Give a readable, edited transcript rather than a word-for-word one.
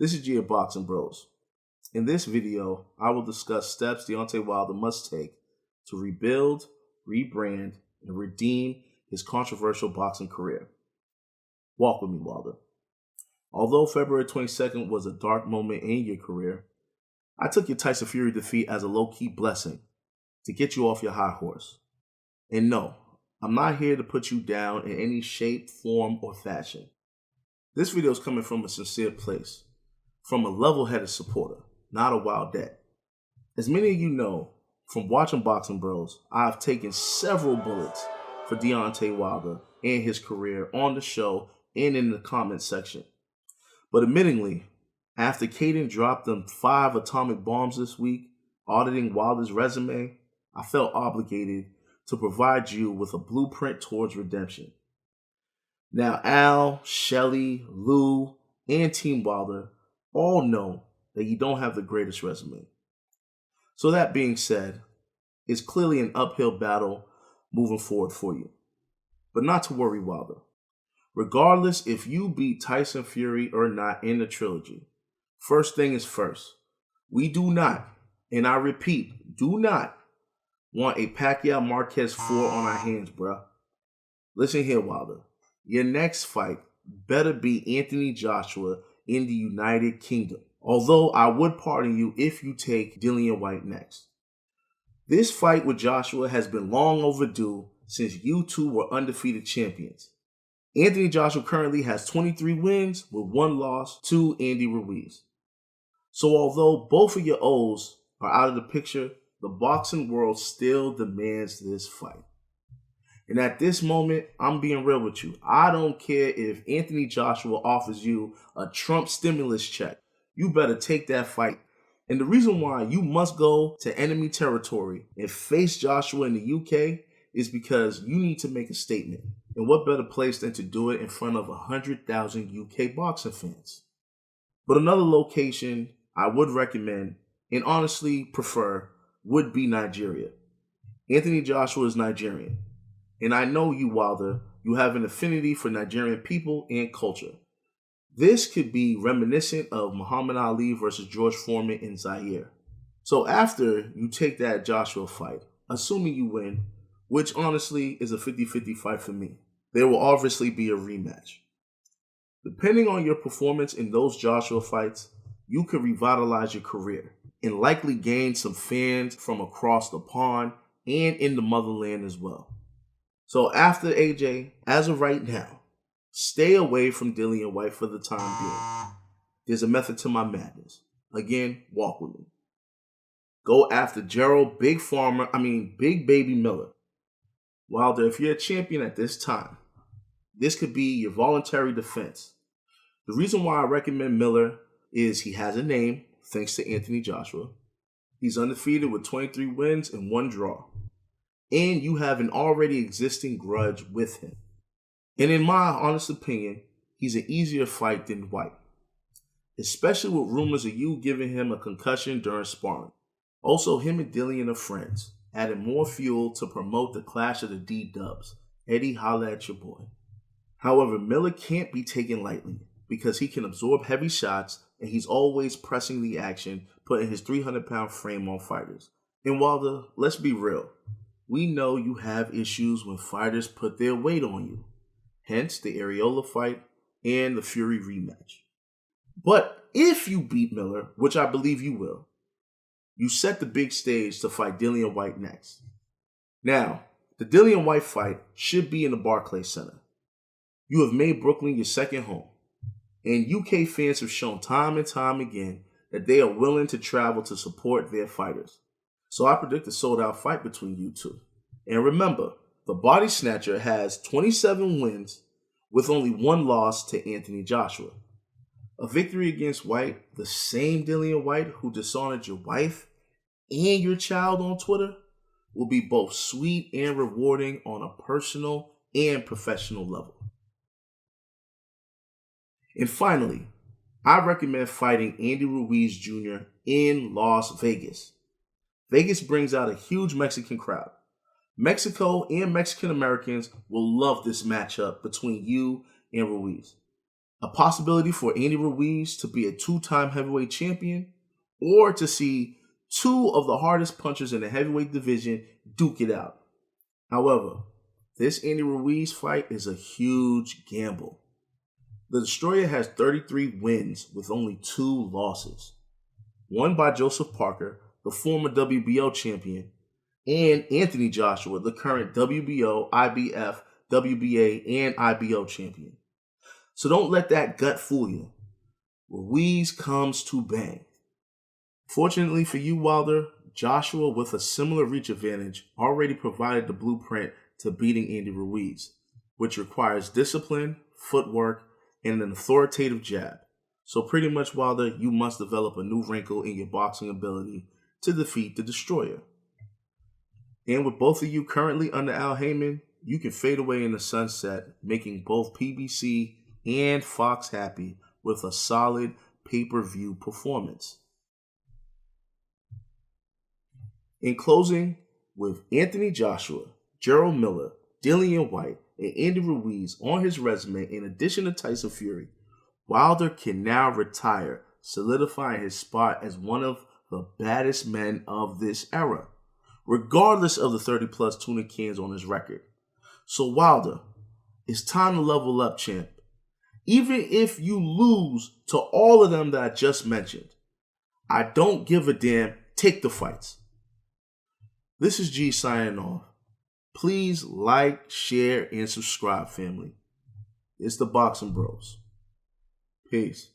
This is Gia Boxing Bros. In this video, I will discuss steps Deontay Wilder must take to rebuild, rebrand, and redeem his controversial boxing career. Walk with me, Wilder. Although February 22nd was a dark moment in your career, I took your Tyson Fury defeat as a low-key blessing to get you off your high horse. And no, I'm not here to put you down in any shape, form, or fashion. This video is coming from a sincere place, from a level-headed supporter, not a wild dad. As many of you know, from watching Boxing Bros, I've taken several bullets for Deontay Wilder and his career on the show and in the comment section. But admittingly, after Caden dropped them 5 atomic bombs this week, auditing Wilder's resume, I felt obligated to provide you with a blueprint towards redemption. Now, Al, Shelly, Lou, and Team Wilder all know that you don't have the greatest resume. So that being said, it's clearly an uphill battle moving forward for you. But not to worry, Wilder. Regardless if you beat Tyson Fury or not in the trilogy, first thing is first. We do not, and I repeat, do not want a Pacquiao Marquez 4 on our hands, bruh. Listen here, Wilder. Your next fight better be Anthony Joshua in the United Kingdom. Although I would pardon you if you take Dillian Whyte next. This fight with Joshua has been long overdue since you two were undefeated champions. Anthony Joshua currently has 23 wins with 1 loss to Andy Ruiz. So although both of your O's are out of the picture, the boxing world still demands this fight. And at this moment, I'm being real with you. I don't care if Anthony Joshua offers you a Trump stimulus check. You better take that fight. And the reason why you must go to enemy territory and face Joshua in the UK is because you need to make a statement. And what better place than to do it in front of 100,000 UK boxing fans? But another location I would recommend, and honestly prefer, would be Nigeria. Anthony Joshua is Nigerian. And I know you, Wilder, you have an affinity for Nigerian people and culture. This could be reminiscent of Muhammad Ali versus George Foreman in Zaire. So after you take that Joshua fight, assuming you win, which honestly is a 50-50 fight for me, there will obviously be a rematch. Depending on your performance in those Joshua fights, you could revitalize your career and likely gain some fans from across the pond and in the motherland as well. So after AJ, as of right now, stay away from Dillian Whyte for the time being. There's a method to my madness. Again, walk with me. Go after Jarrell, Big Baby Miller. Wilder, if you're a champion at this time, this could be your voluntary defense. The reason why I recommend Miller is he has a name, thanks to Anthony Joshua. He's undefeated with 23 wins and 1 draw. And you have an already existing grudge with him. And in my honest opinion, he's an easier fight than Whyte, especially with rumors of you giving him a concussion during sparring. Also, him and Dillian are friends, adding more fuel to promote the clash of the D-dubs. Eddie, holla at your boy. However, Miller can't be taken lightly because he can absorb heavy shots and he's always pressing the action, putting his 300-pound frame on fighters. And Wilder, let's be real. We know you have issues when fighters put their weight on you. Hence the Areola fight and the Fury rematch. But if you beat Miller, which I believe you will, you set the big stage to fight Dillian Whyte next. Now, the Dillian Whyte fight should be in the Barclays Center. You have made Brooklyn your second home. And UK fans have shown time and time again that they are willing to travel to support their fighters. So I predict a sold-out fight between you two. And remember, the Body Snatcher has 27 wins with only 1 loss to Anthony Joshua. A victory against Whyte, the same Dillian Whyte who dishonored your wife and your child on Twitter, will be both sweet and rewarding on a personal and professional level. And finally, I recommend fighting Andy Ruiz Jr. in Las Vegas. Vegas brings out a huge Mexican crowd. Mexico and Mexican Americans will love this matchup between you and Ruiz. A possibility for Andy Ruiz to be a two-time heavyweight champion, or to see two of the hardest punchers in the heavyweight division duke it out. However, this Andy Ruiz fight is a huge gamble. The Destroyer has 33 wins with only 2 losses. One by Joseph Parker, the former WBO champion, and Anthony Joshua, the current WBO, IBF, WBA, and IBO champion. So don't let that gut fool you. Ruiz comes to bang. Fortunately for you, Wilder, Joshua, with a similar reach advantage, already provided the blueprint to beating Andy Ruiz, which requires discipline, footwork, and an authoritative jab. So pretty much, Wilder, you must develop a new wrinkle in your boxing ability to defeat the Destroyer. And with both of you currently under Al Heyman, you can fade away in the sunset, making both PBC and Fox happy with a solid pay-per-view performance. In closing, with Anthony Joshua, Jarrell Miller, Dillian Whyte, and Andy Ruiz on his resume in addition to Tyson Fury, Wilder can now retire, solidifying his spot as one of the baddest men of this era, regardless of the 30-plus tuna cans on his record. So Wilder, it's time to level up, champ. Even if you lose to all of them that I just mentioned, I don't give a damn. Take the fights. This is G signing off. Please like, share, and subscribe, family. It's the Boxing Bros. Peace.